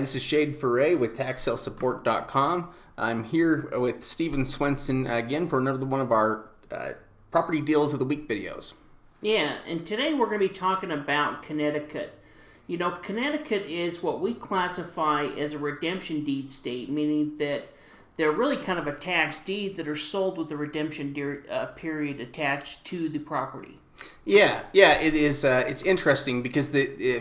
This is Shade Foray with TaxSaleSupport.com. I'm here with Steven Swenson again for another one of our Property Deals of the Week videos. Yeah, and today we're going to be talking about Connecticut. You know, Connecticut is what we classify as a redemption deed state, meaning that they're really kind of a tax deed that are sold with the redemption period attached to the property. Yeah, it is. It's interesting because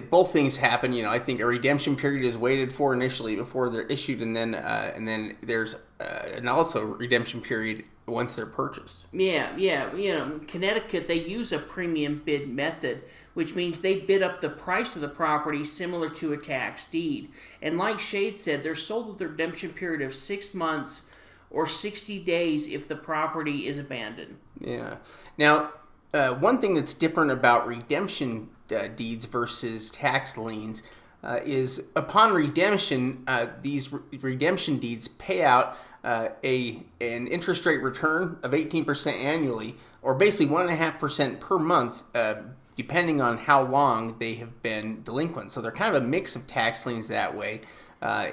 both things happen. You know, I think a redemption period is waited for initially before they're issued, and then there's and also redemption period once they're purchased. Yeah. You know, Connecticut, they use a premium bid method, which means they bid up the price of the property similar to a tax deed. And like Shade said, they're sold with a redemption period of 6 months or 60 days if the property is abandoned. Yeah. Now, one thing that's different about redemption deeds versus tax liens is upon redemption, these redemption deeds pay out an interest rate return of 18% annually, or basically 1.5% per month, depending on how long they have been delinquent. So they're kind of a mix of tax liens that way,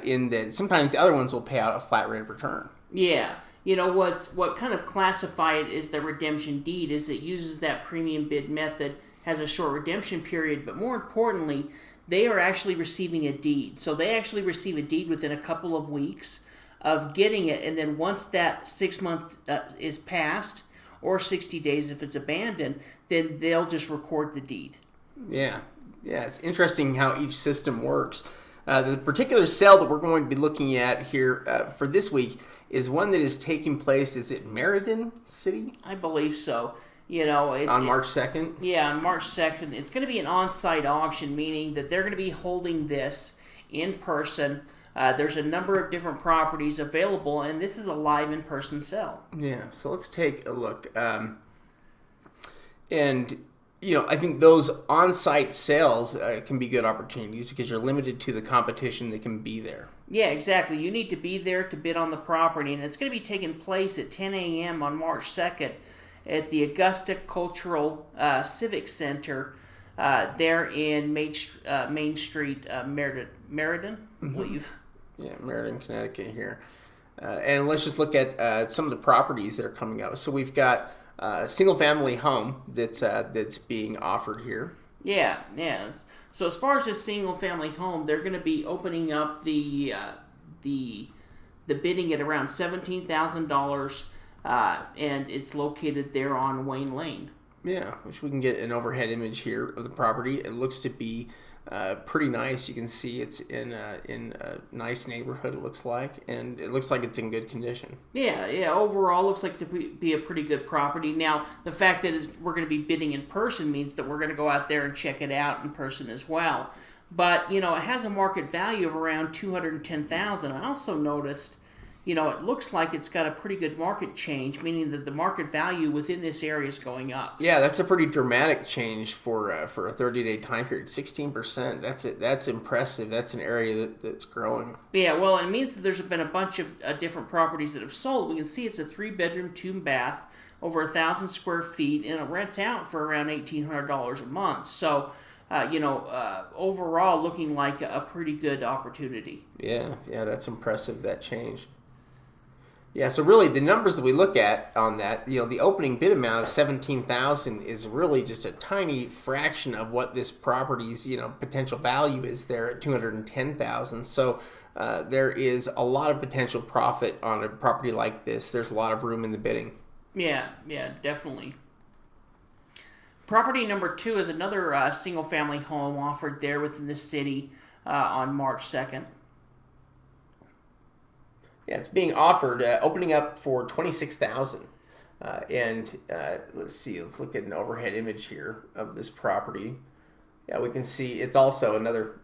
in that sometimes the other ones will pay out a flat rate of return. Yeah. You know, what kind of classify it as the redemption deed is it uses that premium bid method, has a short redemption period, but more importantly, they are actually receiving a deed. So they actually receive a deed within a couple of weeks of getting it, and then once that 6 month is passed, or 60 days if it's abandoned, then they'll just record the deed. Yeah, it's interesting how each system works. The particular sale that we're going to be looking at here for this week is one that is taking place, is it Meriden City? I believe so. You know, on March 2nd? Yeah, on March 2nd. It's going to be an on-site auction, meaning that they're going to be holding this in person. There's a number of different properties available, and this is a live in-person sale. Yeah, so let's take a look. And you know, I think those on-site sales can be good opportunities because you're limited to the competition that can be there. Yeah, exactly. You need to be there to bid on the property, and it's going to be taking place at 10 a.m. on March 2nd at the Augusta Cultural Civic Center there in Main Street, Meriden, I believe. Yeah, Meriden, Connecticut here. And let's just look at some of the properties that are coming up. So we've got a single-family home that's being offered here. Yeah. So as far as this single-family home, they're going to be opening up the bidding at around $17,000, and it's located there on Wayne Lane. Yeah, which we can get an overhead image here of the property. It looks to be pretty nice. You can see it's in a nice neighborhood, it looks like, and it looks like it's in good condition. Yeah. Overall, looks like to be a pretty good property. Now, the fact that we're going to be bidding in person means that we're going to go out there and check it out in person as well. But you know, it has a market value of around $210,000. I also noticed, you know, it looks like it's got a pretty good market change, meaning that the market value within this area is going up. Yeah, that's a pretty dramatic change for a 30-day time period. 16%. That's impressive. That's an area that's growing. Yeah, well, it means that there's been a bunch of different properties that have sold. We can see it's a 3-bedroom, 2-bath, over 1,000 square feet, and it rents out for around $1,800 a month. So, overall, looking like a pretty good opportunity. Yeah, that's impressive, that change. Yeah, so really the numbers that we look at on that, you know, the opening bid amount of $17,000 is really just a tiny fraction of what this property's, you know, potential value is there at $210,000. So there is a lot of potential profit on a property like this. There's a lot of room in the bidding. Yeah, definitely. Property number 2 is another single-family home offered there within the city on March 2nd. Yeah, it's being offered, opening up for $26,000. Let's see, let's look at an overhead image here of this property. Yeah, we can see it's also another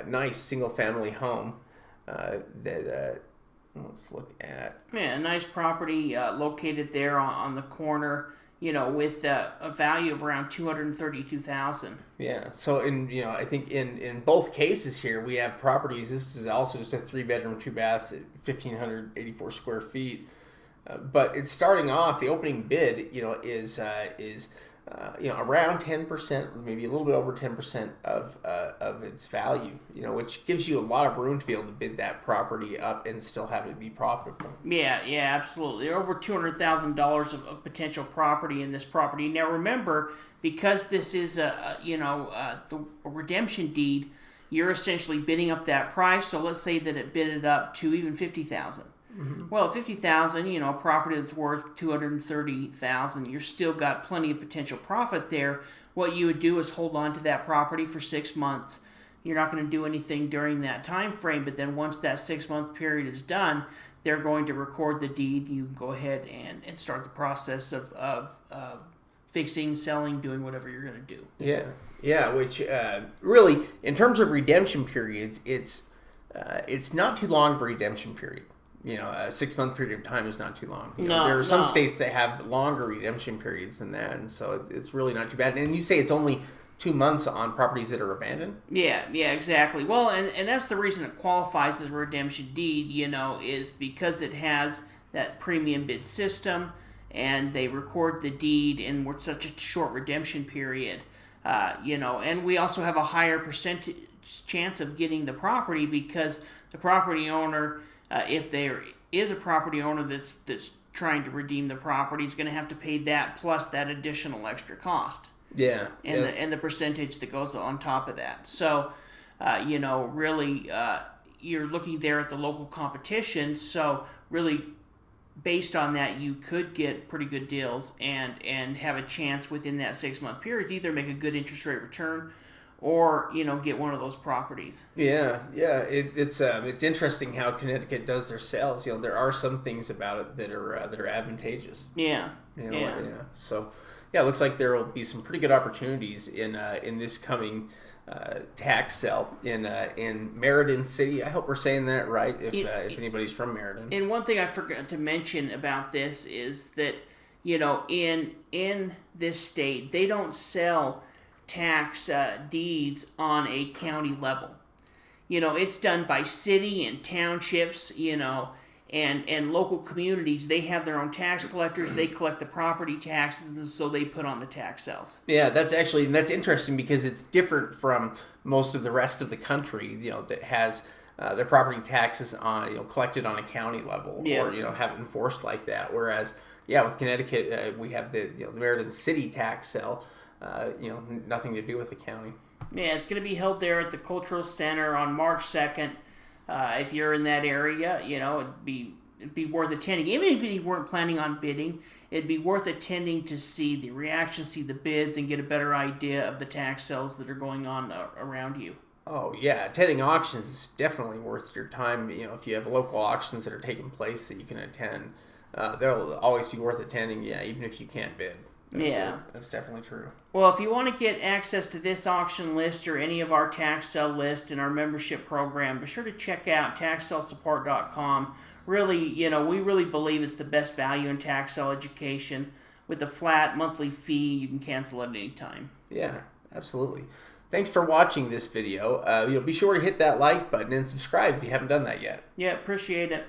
nice single-family home let's look at. Yeah, a nice property located there on the corner, you know, with a value of around $232,000. Yeah. So I think in both cases here we have properties. This is also just a 3-bedroom, 2-bath, 1,584 square feet. But it's starting off. The opening bid, is around 10%, maybe a little bit over 10% of its value, which gives you a lot of room to be able to bid that property up and still have it be profitable. Yeah, absolutely. Over $200,000 of potential property in this property. Now remember, because this is a redemption deed, you're essentially bidding up that price. So let's say that it bid it up to even $50,000. Well, at $50,000, a property that's worth $230,000, you're still got plenty of potential profit there. What you would do is hold on to that property for 6 months. You're not going to do anything during that time frame, but then once that 6-month period is done, they're going to record the deed. You can go ahead and start the process of fixing, selling, doing whatever you're going to do. Yeah, which really, in terms of redemption periods, it's not too long of a redemption period. A 6-month period of time is not too long. There are some states that have longer redemption periods than that, and so it's really not too bad. And you say it's only 2 months on properties that are abandoned? Yeah, exactly. Well, and that's the reason it qualifies as a redemption deed, is because it has that premium bid system, and they record the deed in such a short redemption period, and we also have a higher percentage chance of getting the property because the property owner, if there is a property owner that's trying to redeem the property, is going to have to pay that plus that additional extra cost. Yeah. And the percentage that goes on top of that. So, really, you're looking there at the local competition. So, really, based on that, you could get pretty good deals and have a chance within that 6-month period to either make a good interest rate return or get one of those properties. Yeah. It's interesting how Connecticut does their sales. There are some things about it that are advantageous. Yeah. So, it looks like there will be some pretty good opportunities in this coming tax sale in Meriden City. I hope we're saying that right. If anybody's from Meriden. And one thing I forgot to mention about this is that in this state they don't sell tax deeds on a county level. It's done by city and townships, and local communities. They have their own tax collectors. They collect the property taxes, and so they put on the tax sales. Yeah, that's interesting because it's different from most of the rest of the country, that has their property taxes on, collected on a county level or, have it enforced like that. Whereas, with Connecticut, we have the Meriden City tax sale. Nothing to do with the county. Yeah, it's going to be held there at the Cultural Center on March 2nd. If you're in that area, it'd be worth attending. Even if you weren't planning on bidding, it'd be worth attending to see the reaction, see the bids, and get a better idea of the tax sales that are going on around you. Oh, yeah. Attending auctions is definitely worth your time. If you have local auctions that are taking place that you can attend, they'll always be worth attending, even if you can't bid. That's definitely true. Well, if you want to get access to this auction list or any of our tax sale list in our membership program, be sure to check out taxsalesupport.com. Really, we really believe it's the best value in tax sale education. With a flat monthly fee, you can cancel at any time. Yeah, absolutely. Thanks for watching this video. Be sure to hit that like button and subscribe if you haven't done that yet. Yeah, appreciate it.